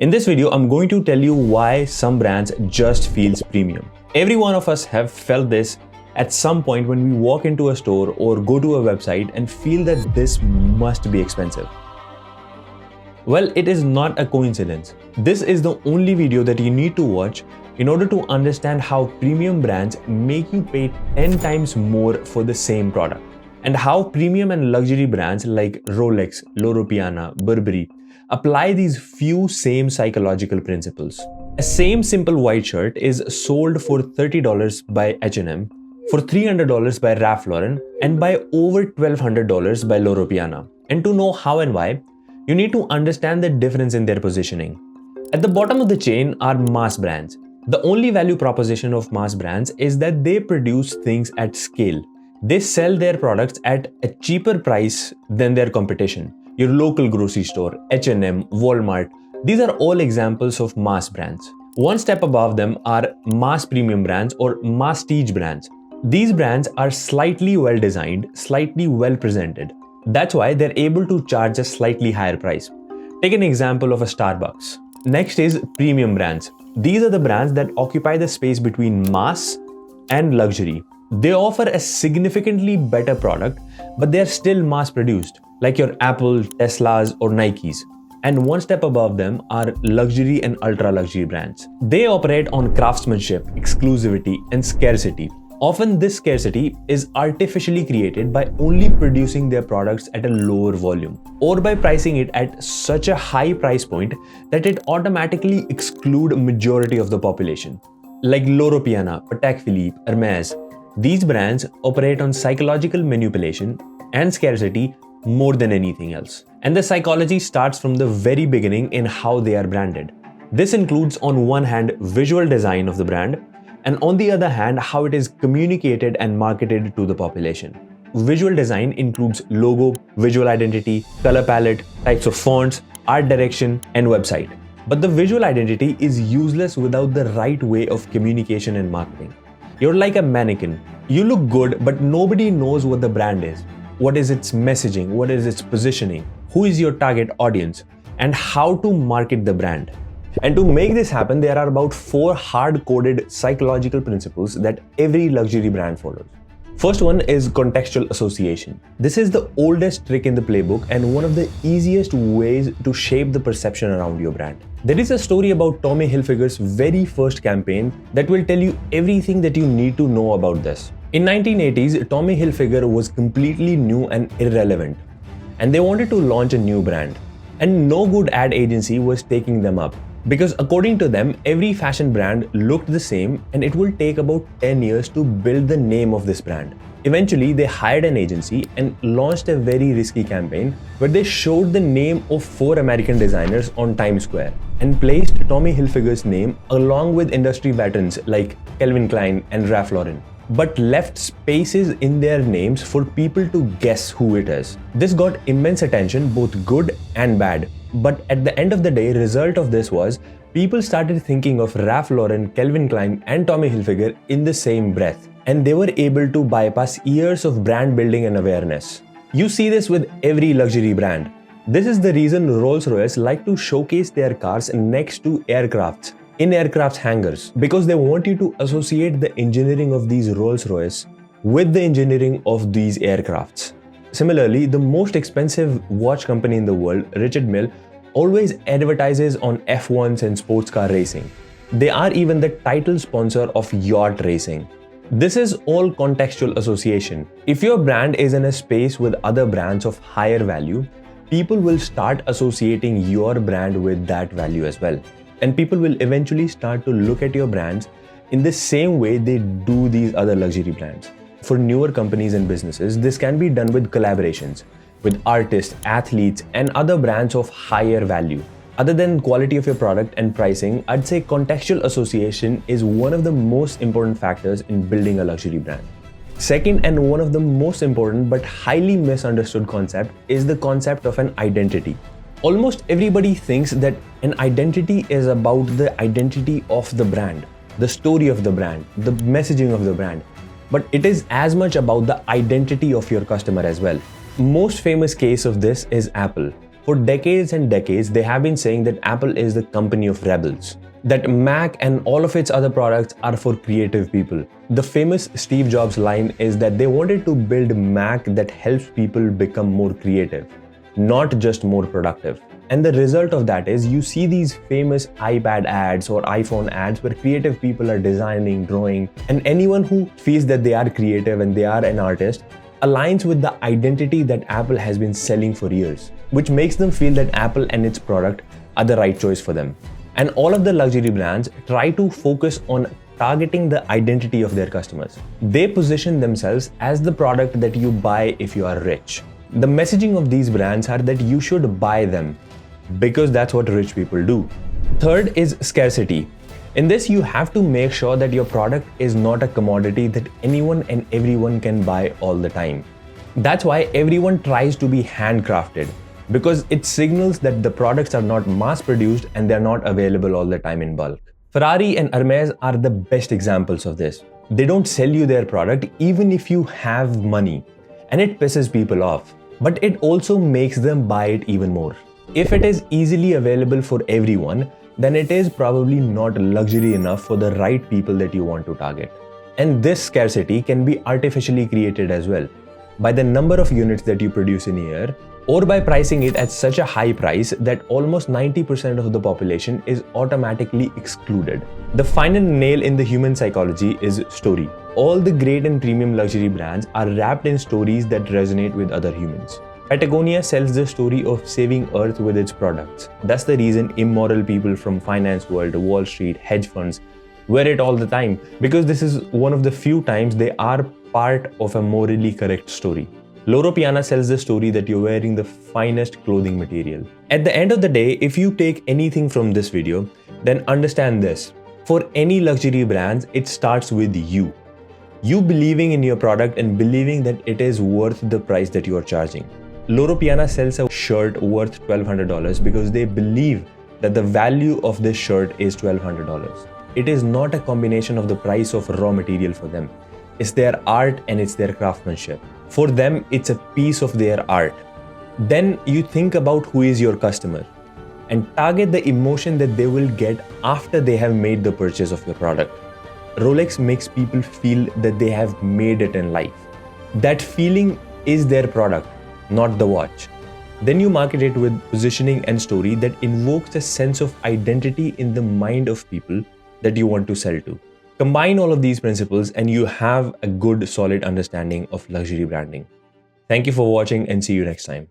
In this video, I'm going to tell you why some brands just feels premium. Every one of us have felt this at some point when we walk into a store or go to a website and feel that this must be expensive. Well, it is not a coincidence. This is the only video that you need to watch in order to understand how premium brands make you pay 10 times more for the same product, and how premium and luxury brands like Rolex, Loro Piana, Burberry apply these few same psychological principles. A same simple white shirt is sold for $30 by H&M, for $300 by Ralph Lauren, and by over $1,200 by Loro Piana. And to know how and why, you need to understand the difference in their positioning. At the bottom of the chain are mass brands. The only value proposition of mass brands is that they produce things at scale. They sell their products at a cheaper price than their competition. Your local grocery store, H&M, Walmart, these are all examples of mass brands. One step above them are mass premium brands or masstige brands. These brands are slightly well designed, slightly well presented. That's why they're able to charge a slightly higher price. Take an example of a Starbucks. Next is premium brands. These are the brands that occupy the space between mass and luxury. They offer a significantly better product, but they are still mass produced, like your Apple, Teslas, or Nikes. And one step above them are luxury and ultra luxury brands. They operate on craftsmanship, exclusivity, and scarcity. Often this scarcity is artificially created by only producing their products at a lower volume, or by pricing it at such a high price point that it automatically excludes a majority of the population. Like Loro Piana, Patek Philippe, Hermes, these brands operate on psychological manipulation and scarcity more than anything else. And the psychology starts from the very beginning in how they are branded. This includes on one hand visual design of the brand, and on the other hand how it is communicated and marketed to the population. Visual design includes logo, visual identity, color palette, types of fonts, art direction, and website. But the visual identity is useless without the right way of communication and marketing. You're like a mannequin. You look good, but nobody knows what the brand is. What is its messaging? What is its positioning? Who is your target audience? And how to market the brand? And to make this happen, there are about 4 hard-coded psychological principles that every luxury brand follows. First one is contextual association. This is the oldest trick in the playbook and one of the easiest ways to shape the perception around your brand. There is a story about Tommy Hilfiger's very first campaign that will tell you everything that you need to know about this. In 1980s, Tommy Hilfiger was completely new and irrelevant, and they wanted to launch a new brand. And no good ad agency was taking them up, because according to them, every fashion brand looked the same and it will take about 10 years to build the name of this brand. Eventually, they hired an agency and launched a very risky campaign where they showed the name of 4 American designers on Times Square and placed Tommy Hilfiger's name along with industry veterans like Calvin Klein and Ralph Lauren, but left spaces in their names for people to guess who it is. This got immense attention, both good and bad. But at the end of the day, result of this was people started thinking of Ralph Lauren, Calvin Klein, and Tommy Hilfiger in the same breath, and they were able to bypass years of brand building and awareness. You see this with every luxury brand. This is the reason Rolls-Royce like to showcase their cars next to aircrafts, in aircraft hangars, because they want you to associate the engineering of these Rolls-Royce with the engineering of these aircrafts. Similarly, the most expensive watch company in the world, Richard Mille, always advertises on F1s and sports car racing. They are even the title sponsor of yacht racing. This is all contextual association. If your brand is in a space with other brands of higher value, people will start associating your brand with that value as well. And people will eventually start to look at your brands in the same way they do these other luxury brands. For newer companies and businesses, this can be done with collaborations with artists, athletes, and other brands of higher value. Other than quality of your product and pricing, I'd say contextual association is one of the most important factors in building a luxury brand. Second, and one of the most important but highly misunderstood concept, is the concept of an identity. Almost everybody thinks that an identity is about the identity of the brand, the story of the brand, the messaging of the brand. But it is as much about the identity of your customer as well. Most famous case of this is Apple. For decades and decades, they have been saying that Apple is the company of rebels, that Mac and all of its other products are for creative people. The famous Steve Jobs line is that they wanted to build Mac that helps people become more creative, not just more productive. And the result of that is you see these famous iPad ads or iPhone ads where creative people are designing, drawing, and anyone who feels that they are creative and they are an artist aligns with the identity that Apple has been selling for years, which makes them feel that Apple and its product are the right choice for them. And all of the luxury brands try to focus on targeting the identity of their customers. They position themselves as the product that you buy if you are rich. The messaging of these brands are that you should buy them because that's what rich people do. Third is scarcity. In this, you have to make sure that your product is not a commodity that anyone and everyone can buy all the time. That's why everyone tries to be handcrafted, because it signals that the products are not mass produced and they're not available all the time in bulk. Ferrari and Hermes are the best examples of this. They don't sell you their product even if you have money, and it pisses people off. But it also makes them buy it even more. If it is easily available for everyone, then it is probably not luxury enough for the right people that you want to target. And this scarcity can be artificially created as well, by the number of units that you produce in a year, or by pricing it at such a high price that almost 90% of the population is automatically excluded. The final nail in the human psychology is story. All the great and premium luxury brands are wrapped in stories that resonate with other humans. Patagonia sells the story of saving Earth with its products. That's the reason immoral people from finance world, Wall Street, hedge funds wear it all the time, because this is one of the few times they are part of a morally correct story. Loro Piana sells the story that you're wearing the finest clothing material. At the end of the day, if you take anything from this video, then understand this. For any luxury brands, it starts with you. You believing in your product and believing that it is worth the price that you are charging. Loro Piana sells a shirt worth $1,200 because they believe that the value of this shirt is $1,200. It is not a combination of the price of raw material for them. It's their art and it's their craftsmanship. For them, it's a piece of their art. Then you think about who is your customer and target the emotion that they will get after they have made the purchase of your product. Rolex makes people feel that they have made it in life. That feeling is their product, not the watch. Then you market it with positioning and story that invokes a sense of identity in the mind of people that you want to sell to. Combine all of these principles and you have a good, solid understanding of luxury branding. Thank you for watching and see you next time.